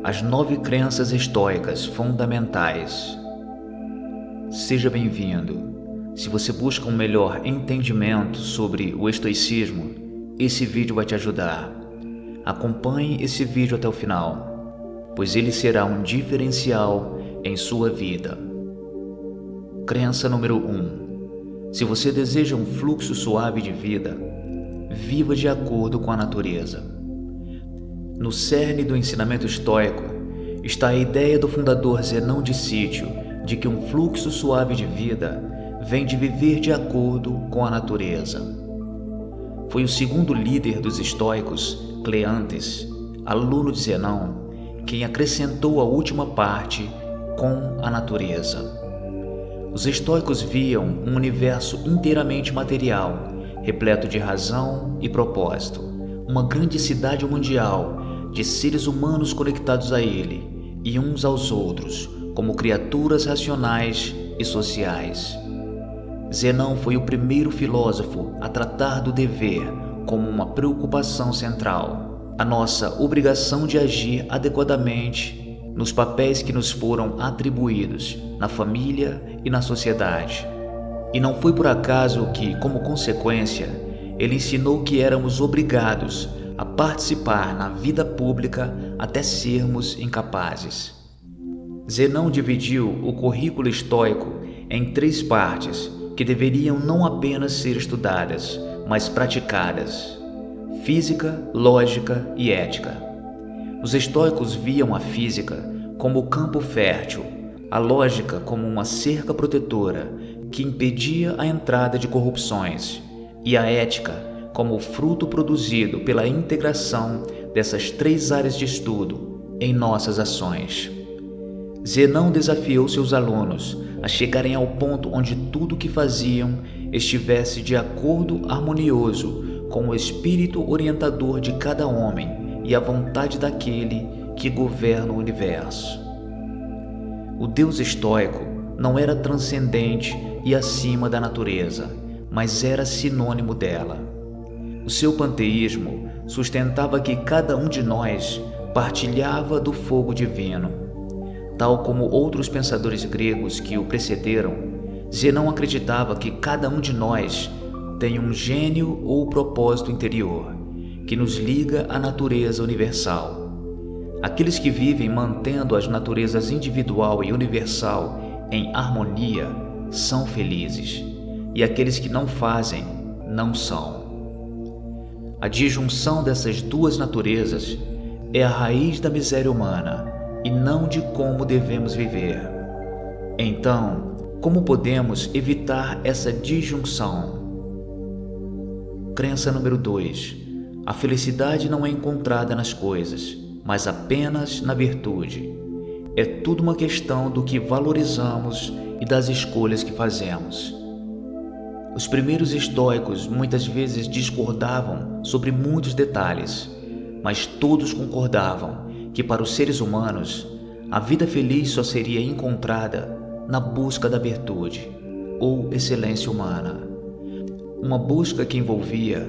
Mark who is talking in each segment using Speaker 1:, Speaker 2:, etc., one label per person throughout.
Speaker 1: As 9 crenças estoicas fundamentais. Seja bem-vindo. Se você busca um melhor entendimento sobre o estoicismo, esse vídeo vai te ajudar. Acompanhe esse vídeo até o final, pois ele será um diferencial em sua vida. Crença número 1. Se você deseja um fluxo suave de vida, viva de acordo com a natureza. No cerne do ensinamento estoico está a ideia do fundador Zenão de Cítio de que um fluxo suave de vida vem de viver de acordo com a natureza. Foi o segundo líder dos estoicos, Cleantes, aluno de Zenão, quem acrescentou a última parte com a natureza. Os estoicos viam um universo inteiramente material, repleto de razão e propósito, uma grande cidade mundial de seres humanos conectados a ele e uns aos outros, como criaturas racionais e sociais. Zenão foi o primeiro filósofo a tratar do dever como uma preocupação central, a nossa obrigação de agir adequadamente nos papéis que nos foram atribuídos na família e na sociedade. E não foi por acaso que, como consequência, ele ensinou que éramos obrigados a participar na vida pública até sermos incapazes. Zenão dividiu o currículo estoico em 3 partes que deveriam não apenas ser estudadas, mas praticadas: física, lógica e ética. Os estoicos viam a física como campo fértil, a lógica como uma cerca protetora que impedia a entrada de corrupções, e a ética como o fruto produzido pela integração dessas 3 áreas de estudo em nossas ações. Zenão desafiou seus alunos a chegarem ao ponto onde tudo o que faziam estivesse de acordo harmonioso com o espírito orientador de cada homem e a vontade daquele que governa o universo. O Deus estoico não era transcendente e acima da natureza, mas era sinônimo dela. O seu panteísmo sustentava que cada um de nós partilhava do fogo divino. Tal como outros pensadores gregos que o precederam, Zenão acreditava que cada um de nós tem um gênio ou propósito interior que nos liga à natureza universal. Aqueles que vivem mantendo as naturezas individual e universal em harmonia são felizes, e aqueles que não fazem, não são. A disjunção dessas 2 naturezas é a raiz da miséria humana e não de como devemos viver. Então, como podemos evitar essa disjunção? Crença número 2. A felicidade não é encontrada nas coisas, mas apenas na virtude. É tudo uma questão do que valorizamos e das escolhas que fazemos. Os primeiros estoicos muitas vezes discordavam sobre muitos detalhes, mas todos concordavam que para os seres humanos a vida feliz só seria encontrada na busca da virtude ou excelência humana. Uma busca que envolvia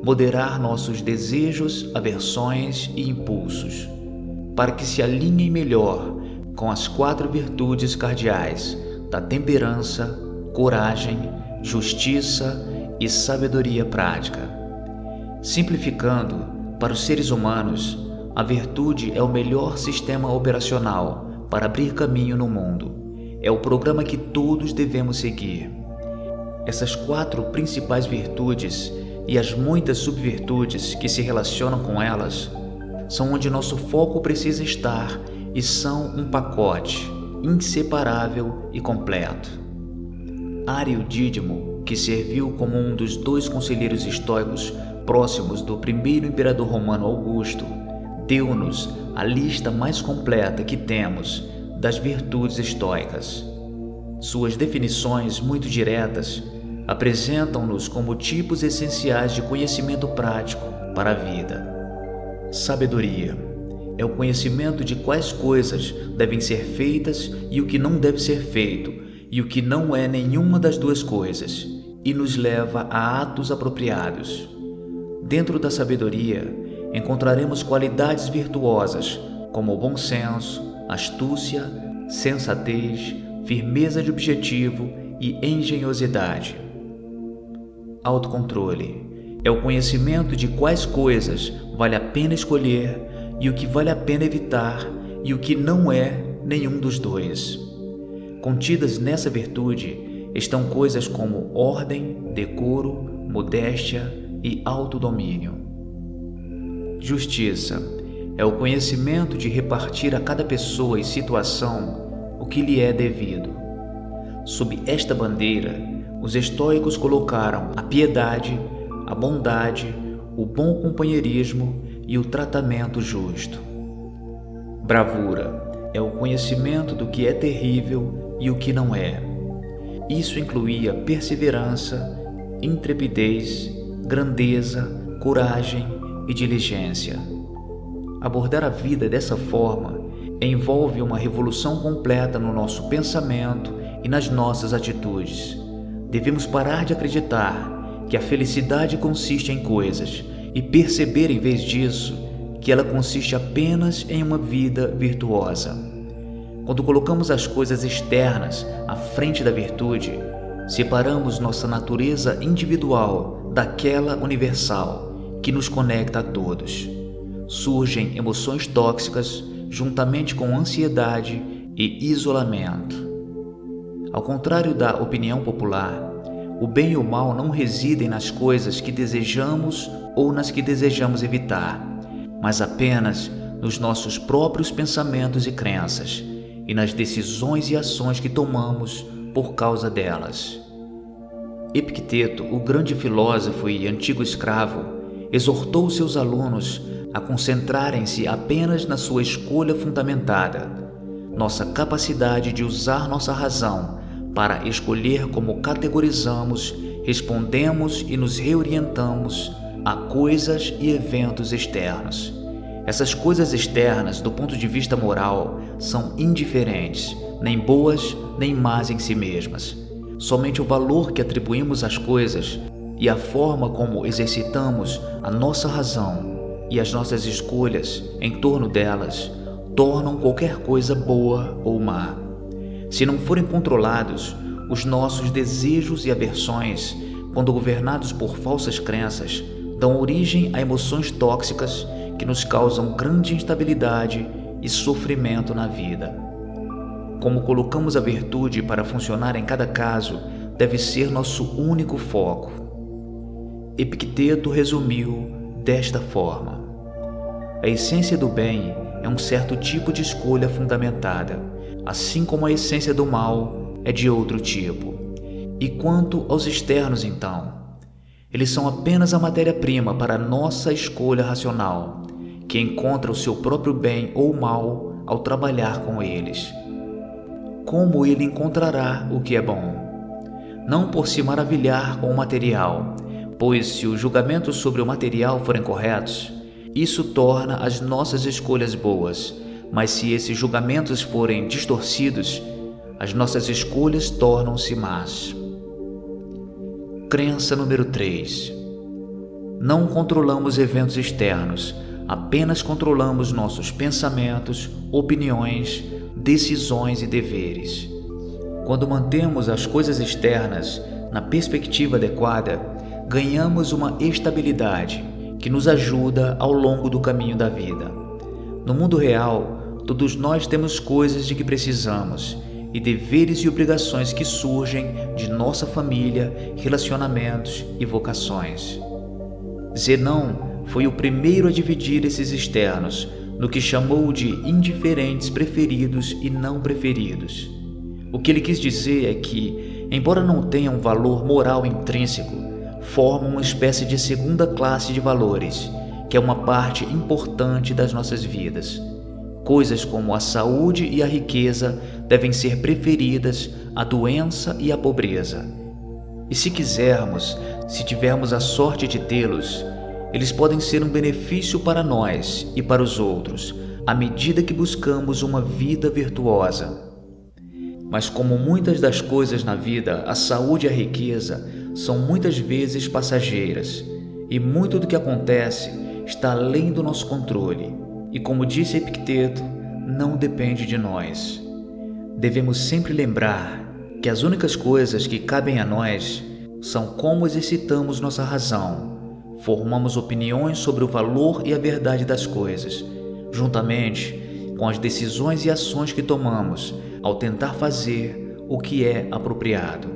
Speaker 1: moderar nossos desejos, aversões e impulsos, para que se alinhem melhor com as 4 virtudes cardeais da temperança, coragem, justiça e sabedoria prática. Simplificando, para os seres humanos, a virtude é o melhor sistema operacional para abrir caminho no mundo. É o programa que todos devemos seguir. Essas 4 principais virtudes e as muitas subvirtudes que se relacionam com elas são onde nosso foco precisa estar e são um pacote inseparável e completo. Ário Dídimo, que serviu como um dos 2 conselheiros estoicos próximos do primeiro imperador romano Augusto, deu-nos a lista mais completa que temos das virtudes estoicas. Suas definições muito diretas apresentam-nos como tipos essenciais de conhecimento prático para a vida. Sabedoria é o conhecimento de quais coisas devem ser feitas e o que não deve ser feito, e o que não é nenhuma das 2 coisas, e nos leva a atos apropriados. Dentro da sabedoria, encontraremos qualidades virtuosas como o bom senso, astúcia, sensatez, firmeza de objetivo e engenhosidade. Autocontrole é o conhecimento de quais coisas vale a pena escolher e o que vale a pena evitar e o que não é nenhum dos dois. Contidas nessa virtude estão coisas como ordem, decoro, modéstia e autodomínio. Justiça é o conhecimento de repartir a cada pessoa e situação o que lhe é devido. Sob esta bandeira, os estoicos colocaram a piedade, a bondade, o bom companheirismo e o tratamento justo. Bravura é o conhecimento do que é terrível e o que não é. Isso incluía perseverança, intrepidez, grandeza, coragem e diligência. Abordar a vida dessa forma envolve uma revolução completa no nosso pensamento e nas nossas atitudes. Devemos parar de acreditar que a felicidade consiste em coisas e perceber, em vez disso, que ela consiste apenas em uma vida virtuosa. Quando colocamos as coisas externas à frente da virtude, separamos nossa natureza individual daquela universal que nos conecta a todos. Surgem emoções tóxicas juntamente com ansiedade e isolamento. Ao contrário da opinião popular, o bem e o mal não residem nas coisas que desejamos ou nas que desejamos evitar, mas apenas nos nossos próprios pensamentos e crenças e nas decisões e ações que tomamos por causa delas. Epicteto, o grande filósofo e antigo escravo, exortou seus alunos a concentrarem-se apenas na sua escolha fundamentada, nossa capacidade de usar nossa razão para escolher como categorizamos, respondemos e nos reorientamos a coisas e eventos externos. Essas coisas externas, do ponto de vista moral, são indiferentes, nem boas nem más em si mesmas. Somente o valor que atribuímos às coisas e a forma como exercitamos a nossa razão e as nossas escolhas em torno delas tornam qualquer coisa boa ou má. Se não forem controlados, os nossos desejos e aversões, quando governados por falsas crenças, dão origem a emoções tóxicas que nos causam grande instabilidade e sofrimento na vida. Como colocamos a virtude para funcionar em cada caso, deve ser nosso único foco. Epicteto resumiu desta forma: a essência do bem é um certo tipo de escolha fundamentada, assim como a essência do mal é de outro tipo. E quanto aos externos, então? Eles são apenas a matéria-prima para nossa escolha racional, que encontra o seu próprio bem ou mal ao trabalhar com eles. Como ele encontrará o que é bom? Não por se maravilhar com o material, pois se os julgamentos sobre o material forem corretos, isso torna as nossas escolhas boas, mas se esses julgamentos forem distorcidos, as nossas escolhas tornam-se más. Crença número 3. Não controlamos eventos externos, apenas controlamos nossos pensamentos, opiniões, decisões e deveres. Quando mantemos as coisas externas na perspectiva adequada, ganhamos uma estabilidade que nos ajuda ao longo do caminho da vida. No mundo real, todos nós temos coisas de que precisamos e deveres e obrigações que surgem de nossa família, relacionamentos e vocações. Zenão foi o primeiro a dividir esses externos no que chamou de indiferentes preferidos e não preferidos. O que ele quis dizer é que, embora não tenham um valor moral intrínseco, formam uma espécie de segunda classe de valores, que é uma parte importante das nossas vidas. Coisas como a saúde e a riqueza devem ser preferidas à doença e à pobreza. E se quisermos, se tivermos a sorte de tê-los, eles podem ser um benefício para nós e para os outros, à medida que buscamos uma vida virtuosa. Mas como muitas das coisas na vida, a saúde e a riqueza são muitas vezes passageiras, e muito do que acontece está além do nosso controle. e, como disse Epicteto, não depende de nós. Devemos sempre lembrar que as únicas coisas que cabem a nós são como exercitamos nossa razão, formamos opiniões sobre o valor e a verdade das coisas, juntamente com as decisões e ações que tomamos ao tentar fazer o que é apropriado.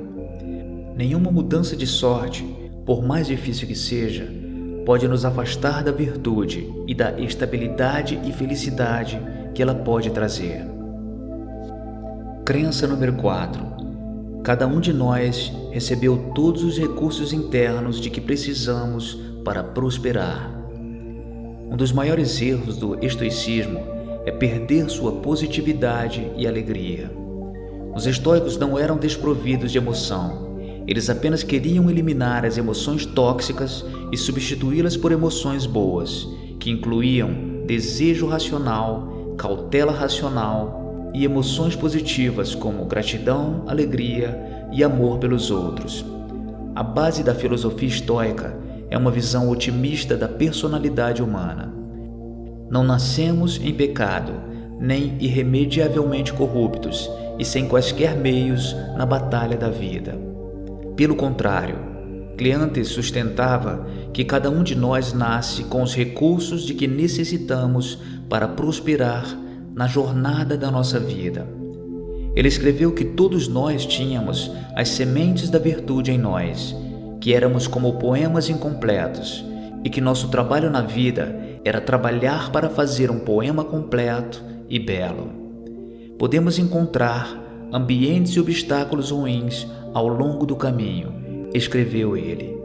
Speaker 1: Nenhuma mudança de sorte, por mais difícil que seja, pode nos afastar da virtude e da estabilidade e felicidade que ela pode trazer. Crença número 4. Cada um de nós recebeu todos os recursos internos de que precisamos para prosperar. Um dos maiores erros do estoicismo é perder sua positividade e alegria. Os estoicos não eram desprovidos de emoção. Eles apenas queriam eliminar as emoções tóxicas e substituí-las por emoções boas, que incluíam desejo racional, cautela racional e emoções positivas como gratidão, alegria e amor pelos outros. A base da filosofia estoica é uma visão otimista da personalidade humana. Não nascemos em pecado, nem irremediavelmente corruptos e sem quaisquer meios na batalha da vida. Pelo contrário, Cleantes sustentava que cada um de nós nasce com os recursos de que necessitamos para prosperar na jornada da nossa vida. Ele escreveu que todos nós tínhamos as sementes da virtude em nós, que éramos como poemas incompletos e que nosso trabalho na vida era trabalhar para fazer um poema completo e belo. Podemos encontrar ambientes e obstáculos ruins ao longo do caminho, escreveu ele,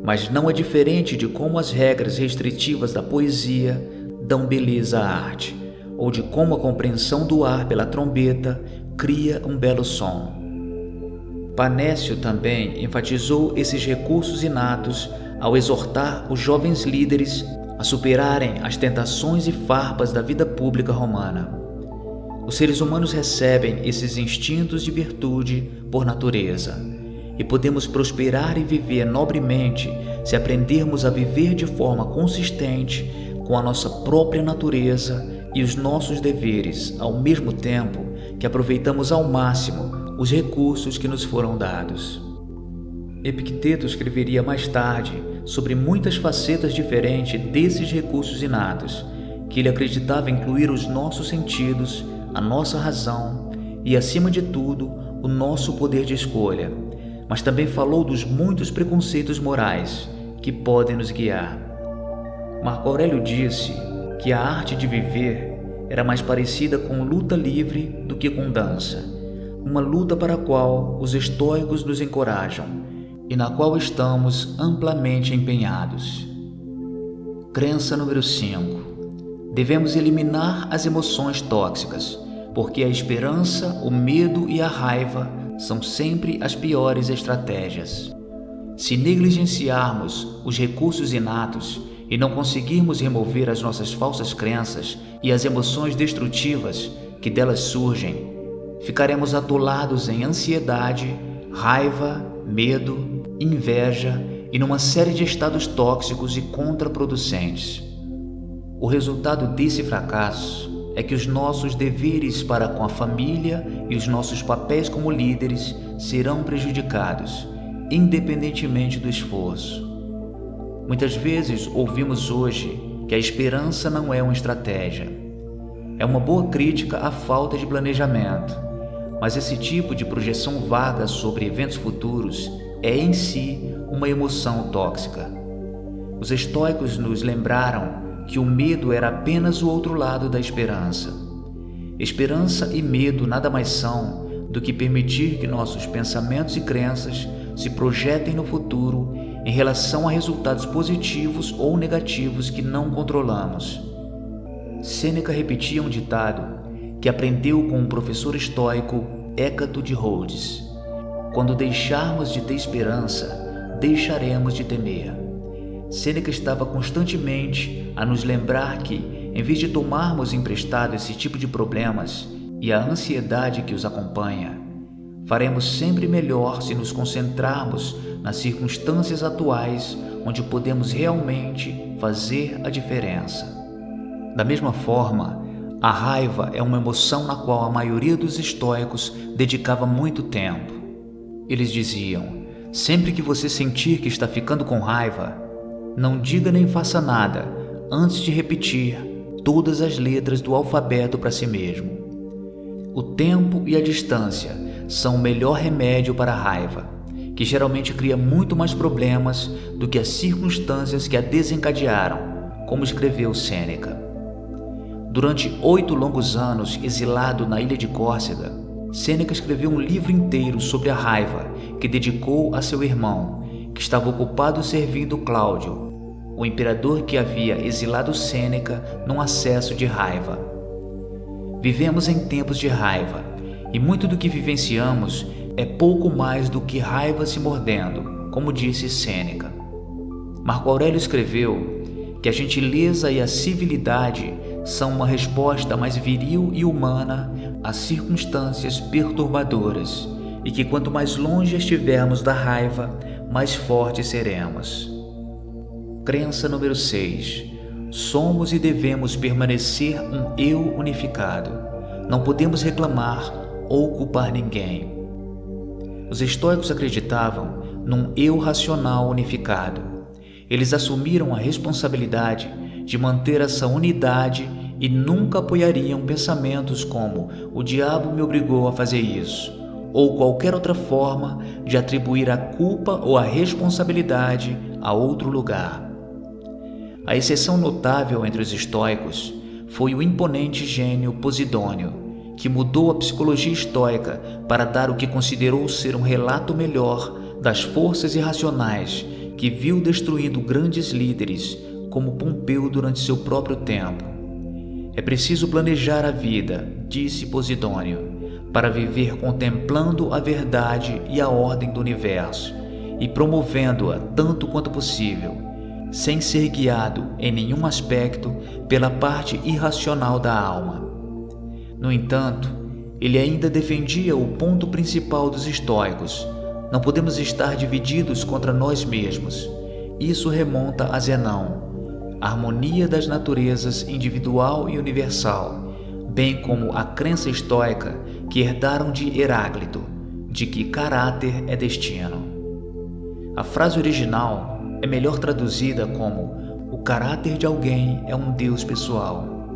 Speaker 1: mas não é diferente de como as regras restritivas da poesia dão beleza à arte, ou de como a compreensão do ar pela trombeta cria um belo som. Panécio também enfatizou esses recursos inatos ao exortar os jovens líderes a superarem as tentações e farpas da vida pública romana. Os seres humanos recebem esses instintos de virtude por natureza, e podemos prosperar e viver nobremente se aprendermos a viver de forma consistente com a nossa própria natureza e os nossos deveres, ao mesmo tempo que aproveitamos ao máximo os recursos que nos foram dados. Epicteto escreveria mais tarde sobre muitas facetas diferentes desses recursos inatos, que ele acreditava incluir os nossos sentidos, a nossa razão e, acima de tudo, o nosso poder de escolha, mas também falou dos muitos preconceitos morais que podem nos guiar. Marco Aurélio disse que a arte de viver era mais parecida com luta livre do que com dança, uma luta para a qual os estoicos nos encorajam e na qual estamos amplamente empenhados. Crença número 5. Devemos eliminar as emoções tóxicas, porque a esperança, o medo e a raiva são sempre as piores estratégias. Se negligenciarmos os recursos inatos e não conseguirmos remover as nossas falsas crenças e as emoções destrutivas que delas surgem, ficaremos atolados em ansiedade, raiva, medo, inveja e numa série de estados tóxicos e contraproducentes. O resultado desse fracasso é que os nossos deveres para com a família e os nossos papéis como líderes serão prejudicados, independentemente do esforço. Muitas vezes ouvimos hoje que a esperança não é uma estratégia. É uma boa crítica à falta de planejamento, mas esse tipo de projeção vaga sobre eventos futuros é em si uma emoção tóxica. Os estoicos nos lembraram que o medo era apenas o outro lado da esperança. Esperança e medo nada mais são do que permitir que nossos pensamentos e crenças se projetem no futuro em relação a resultados positivos ou negativos que não controlamos. Sêneca repetia um ditado que aprendeu com um professor estoico, Hécato de Rhodes: quando deixarmos de ter esperança, deixaremos de temer. Sêneca estava constantemente a nos lembrar que, em vez de tomarmos emprestado esse tipo de problemas e a ansiedade que os acompanha, faremos sempre melhor se nos concentrarmos nas circunstâncias atuais onde podemos realmente fazer a diferença. Da mesma forma, a raiva é uma emoção na qual a maioria dos estoicos dedicava muito tempo. Eles diziam: sempre que você sentir que está ficando com raiva, não diga nem faça nada antes de repetir todas as letras do alfabeto para si mesmo. O tempo e a distância são o melhor remédio para a raiva, que geralmente cria muito mais problemas do que as circunstâncias que a desencadearam, como escreveu Sêneca. Durante 8 longos anos exilado na ilha de Córcega, Sêneca escreveu um livro inteiro sobre a raiva que dedicou a seu irmão, que estava ocupado servindo Cláudio, o imperador que havia exilado Sêneca num acesso de raiva. Vivemos em tempos de raiva, e muito do que vivenciamos é pouco mais do que raiva se mordendo, como disse Sêneca. Marco Aurélio escreveu que a gentileza e a civilidade são uma resposta mais viril e humana às circunstâncias perturbadoras, e que quanto mais longe estivermos da raiva, mais fortes seremos. Crença número 6. Somos e devemos permanecer um eu unificado. Não podemos reclamar ou culpar ninguém. Os estoicos acreditavam num eu racional unificado. Eles assumiram a responsabilidade de manter essa unidade e nunca apoiariam pensamentos como "o diabo me obrigou a fazer isso", ou qualquer outra forma de atribuir a culpa ou a responsabilidade a outro lugar. A exceção notável entre os estoicos foi o imponente gênio Posidônio, que mudou a psicologia estoica para dar o que considerou ser um relato melhor das forças irracionais que viu destruindo grandes líderes, como Pompeu durante seu próprio tempo. É preciso planejar a vida, disse Posidônio, para viver contemplando a verdade e a ordem do universo e promovendo-a tanto quanto possível, sem ser guiado em nenhum aspecto pela parte irracional da alma. No entanto, ele ainda defendia o ponto principal dos estoicos: não podemos estar divididos contra nós mesmos. Isso remonta a Zenão, a harmonia das naturezas individual e universal, bem como a crença estoica que herdaram de Heráclito, de que caráter é destino. A frase original é melhor traduzida como "o caráter de alguém é um Deus pessoal".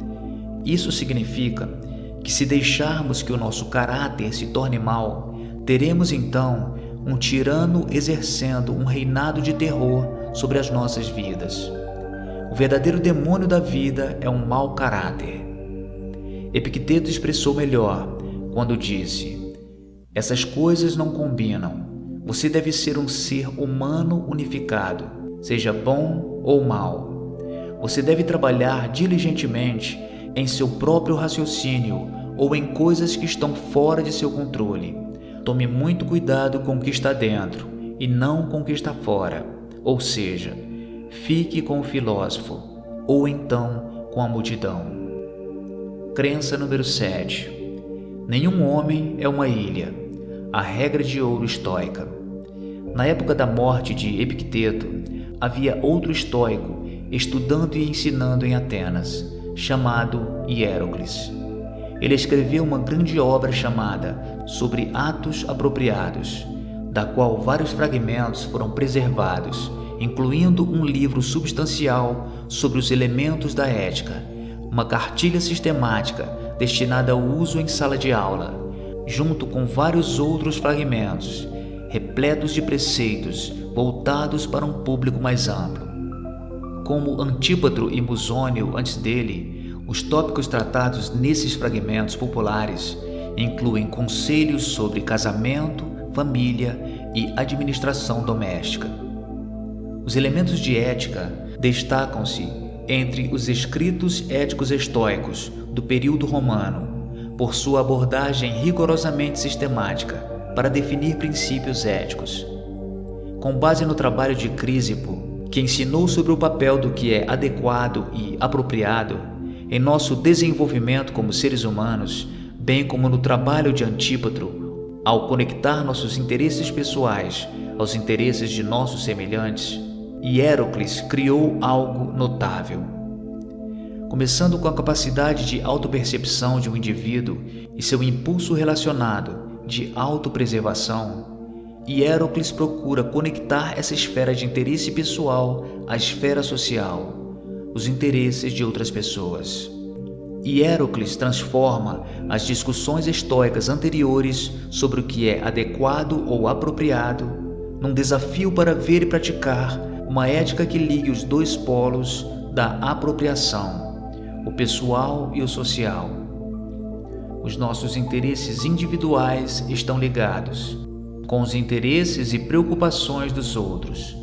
Speaker 1: Isso significa que se deixarmos que o nosso caráter se torne mau, teremos então um tirano exercendo um reinado de terror sobre as nossas vidas. O verdadeiro demônio da vida é um mau caráter. Epicteto expressou melhor quando disse: essas coisas não combinam. Você deve ser um ser humano unificado, seja bom ou mau. Você deve trabalhar diligentemente em seu próprio raciocínio ou em coisas que estão fora de seu controle. Tome muito cuidado com o que está dentro e não com o que está fora, ou seja, fique com o filósofo ou então com a multidão. Crença número 7. Nenhum homem é uma ilha. A regra de ouro estoica. Na época da morte de Epicteto, havia outro estoico estudando e ensinando em Atenas, chamado Hierocles. Ele escreveu uma grande obra chamada Sobre Atos Apropriados, da qual vários fragmentos foram preservados, incluindo um livro substancial sobre os elementos da ética, uma cartilha sistemática destinada ao uso em sala de aula, junto com vários outros fragmentos, repletos de preceitos voltados para um público mais amplo. Como Antípatro e Musônio antes dele, os tópicos tratados nesses fragmentos populares incluem conselhos sobre casamento, família e administração doméstica. Os elementos de ética destacam-se entre os escritos éticos estoicos do período romano por sua abordagem rigorosamente sistemática para definir princípios éticos. Com base no trabalho de Crísipo, que ensinou sobre o papel do que é adequado e apropriado em nosso desenvolvimento como seres humanos, bem como no trabalho de Antípatro, ao conectar nossos interesses pessoais aos interesses de nossos semelhantes, Hierocles criou algo notável. começando com a capacidade de autopercepção de um indivíduo e seu impulso relacionado de autopreservação. Hierocles procura conectar essa esfera de interesse pessoal à esfera social, os interesses de outras pessoas. Hierocles transforma as discussões estoicas anteriores sobre o que é adequado ou apropriado num desafio para ver e praticar uma ética que ligue os dois polos da apropriação, o pessoal e o social. Os nossos interesses individuais estão ligados com os interesses e preocupações dos outros.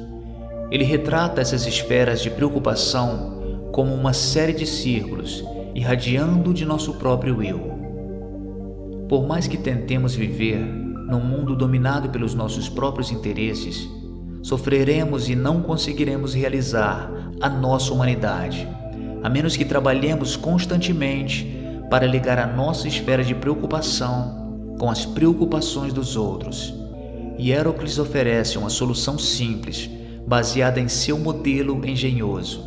Speaker 1: Ele retrata essas esferas de preocupação como uma série de círculos irradiando de nosso próprio eu. Por mais que tentemos viver num mundo dominado pelos nossos próprios interesses, sofreremos e não conseguiremos realizar a nossa humanidade, a menos que trabalhemos constantemente para ligar a nossa esfera de preocupação com as preocupações dos outros. Hierocles oferece uma solução simples, baseada em seu modelo engenhoso.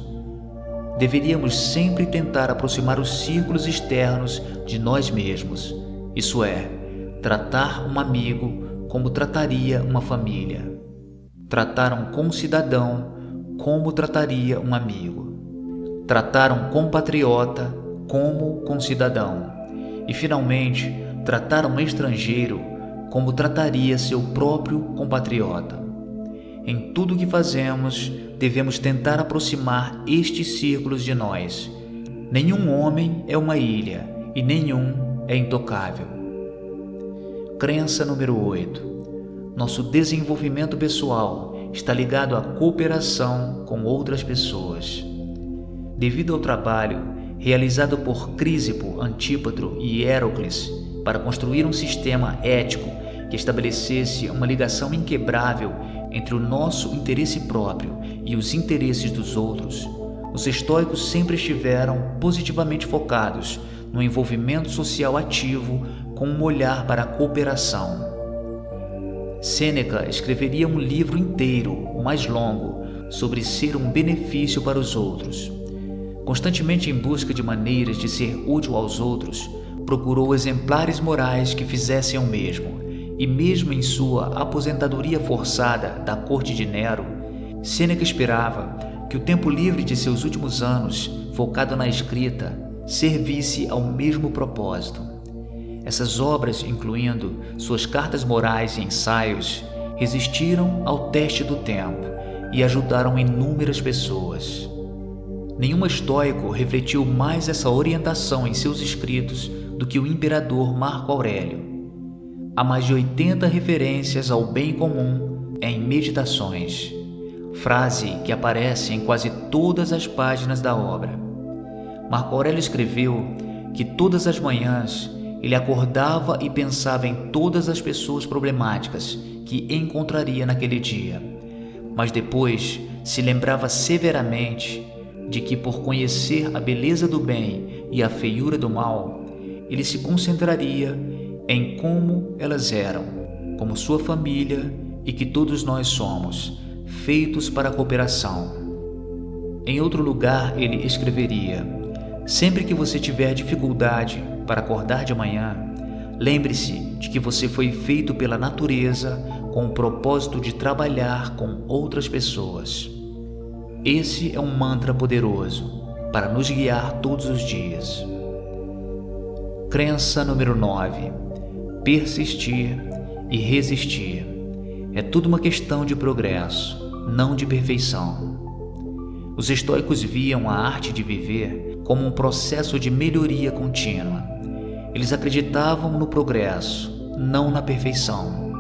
Speaker 1: Deveríamos sempre tentar aproximar os círculos externos de nós mesmos, isso é, tratar um amigo como trataria uma família, tratar um concidadão como trataria um amigo, tratar um compatriota como concidadão e, finalmente, tratar um estrangeiro como trataria seu próprio compatriota. Em tudo o que fazemos, devemos tentar aproximar estes círculos de nós. Nenhum homem é uma ilha e nenhum é intocável. Crença número 8. Nosso desenvolvimento pessoal está ligado à cooperação com outras pessoas. Devido ao trabalho realizado por Crísipo, Antípatro e Hierocles para construir um sistema ético que estabelecesse uma ligação inquebrável entre o nosso interesse próprio e os interesses dos outros, os estoicos sempre estiveram positivamente focados no envolvimento social ativo com um olhar para a cooperação. Sêneca escreveria um livro inteiro, mais longo, sobre ser um benefício para os outros. Constantemente em busca de maneiras de ser útil aos outros, procurou exemplares morais que fizessem o mesmo. E mesmo em sua aposentadoria forçada da corte de Nero, Sêneca esperava que o tempo livre de seus últimos anos, focado na escrita, servisse ao mesmo propósito. Essas obras, incluindo suas cartas morais e ensaios, resistiram ao teste do tempo e ajudaram inúmeras pessoas. Nenhum estoico refletiu mais essa orientação em seus escritos do que o imperador Marco Aurélio. Há mais de 80 referências ao bem comum em Meditações, frase que aparece em quase todas as páginas da obra. Marco Aurélio escreveu que todas as manhãs ele acordava e pensava em todas as pessoas problemáticas que encontraria naquele dia, mas depois se lembrava severamente de que, por conhecer a beleza do bem e a feiura do mal, ele se concentraria em como elas eram, como sua família e que todos nós somos, feitos para a cooperação. Em outro lugar, ele escreveria: sempre que você tiver dificuldade para acordar de manhã, lembre-se de que você foi feito pela natureza com o propósito de trabalhar com outras pessoas. Esse é um mantra poderoso para nos guiar todos os dias. Crença número 9. Persistir e resistir. É tudo uma questão de progresso, não de perfeição. Os estoicos viam a arte de viver como um processo de melhoria contínua. Eles acreditavam no progresso, não na perfeição.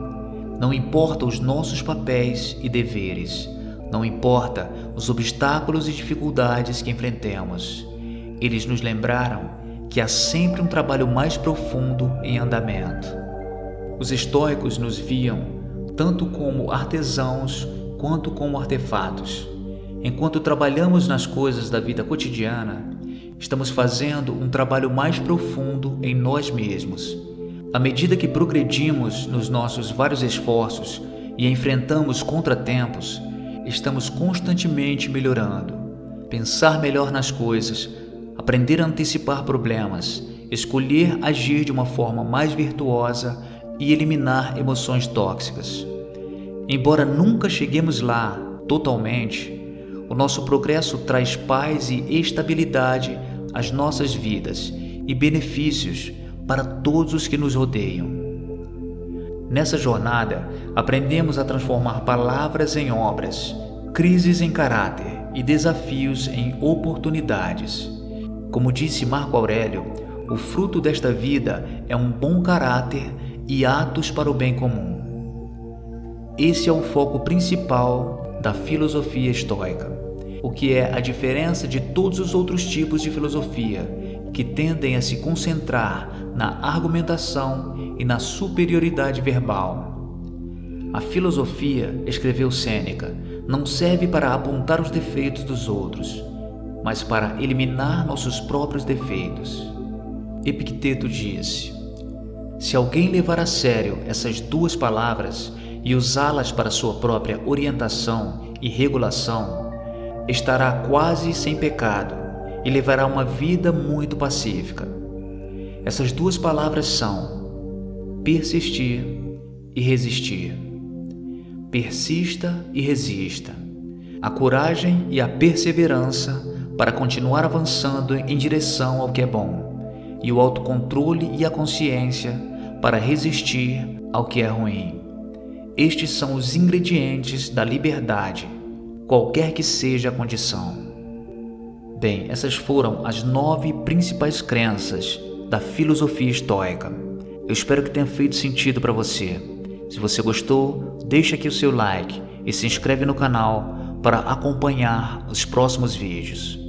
Speaker 1: Não importa os nossos papéis e deveres, não importa os obstáculos e dificuldades que enfrentemos. Eles nos lembraram que há sempre um trabalho mais profundo em andamento. Os estoicos nos viam tanto como artesãos quanto como artefatos. Enquanto trabalhamos nas coisas da vida cotidiana, estamos fazendo um trabalho mais profundo em nós mesmos. À medida que progredimos nos nossos vários esforços e enfrentamos contratempos, estamos constantemente melhorando. Pensar melhor nas coisas aprender a antecipar problemas, escolher agir de uma forma mais virtuosa e eliminar emoções tóxicas. Embora nunca cheguemos lá totalmente, o nosso progresso traz paz e estabilidade às nossas vidas e benefícios para todos os que nos rodeiam. Nessa jornada, aprendemos a transformar palavras em obras, crises em caráter e desafios em oportunidades. Como disse Marco Aurélio, o fruto desta vida é um bom caráter e atos para o bem comum. Esse é o foco principal da filosofia estoica, o que é a diferença de todos os outros tipos de filosofia, que tendem a se concentrar na argumentação e na superioridade verbal. A filosofia, escreveu Sêneca, não serve para apontar os defeitos dos outros, mas para eliminar nossos próprios defeitos. Epicteto disse: se alguém levar a sério essas duas palavras e usá-las para sua própria orientação e regulação, estará quase sem pecado e levará uma vida muito pacífica. Essas duas palavras são persistir e resistir. Persista e resista. A coragem e a perseverança para continuar avançando em direção ao que é bom, e o autocontrole e a consciência para resistir ao que é ruim. Estes são os ingredientes da liberdade, qualquer que seja a condição. Bem, essas foram as 9 principais crenças da filosofia estoica. Eu espero que tenha feito sentido para você. Se você gostou, deixa aqui o seu like e se inscreve no canal para acompanhar os próximos vídeos.